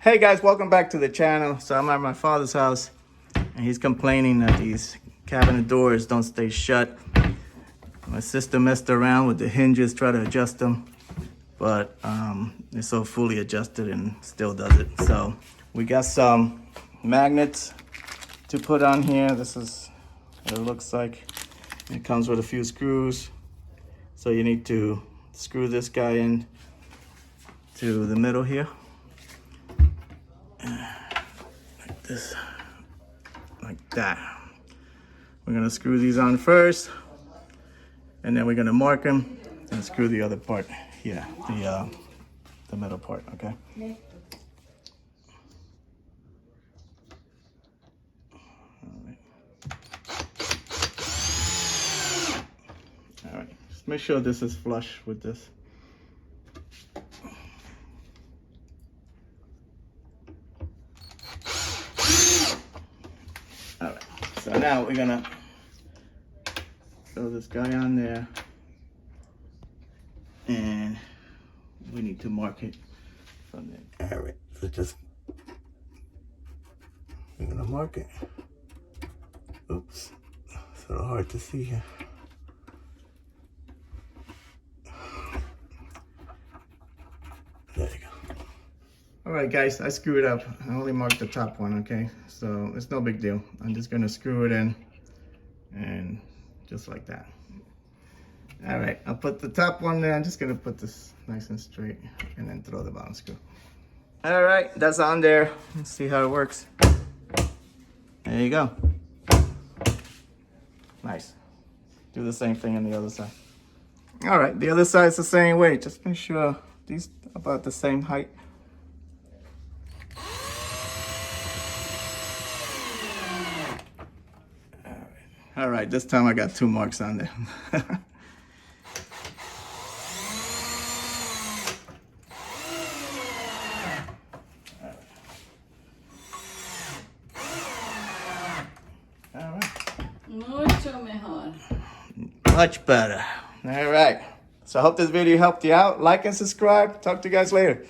Hey guys, welcome back to the channel. So I'm at my father's house and he's complaining that these cabinet doors don't stay shut. My sister messed around with the hinges, tried to adjust them, but they're so fully adjusted and still does it. So we got some magnets to put on here. This is what it looks like. It comes with a few screws. So you need to screw this guy in to the middle here. Like this, like that. We're gonna screw these on first, and then we're gonna mark them and screw the other part here, the middle part, okay? All right, just make sure this is flush with this. All right, so now we're gonna throw this guy on there, and we need to mark it from there. All right, so just, we're gonna mark it. Oops, it's a little hard to see here. There you go. All right, guys, I screwed up. I only marked the top one, okay? So it's no big deal. I'm just gonna screw it in, and just like that. All right, I'll put the top one there. I'm just gonna put this nice and straight and then throw the bottom screw. All right, that's on there. Let's see how it works. There you go. Nice. Do the same thing on the other side. All right, the other side's the same way. Just make sure these are about the same height. All right, this time I got 2 marks on there. All right. Mucho mejor. Much better. All right. So I hope this video helped you out. Like and subscribe. Talk to you guys later.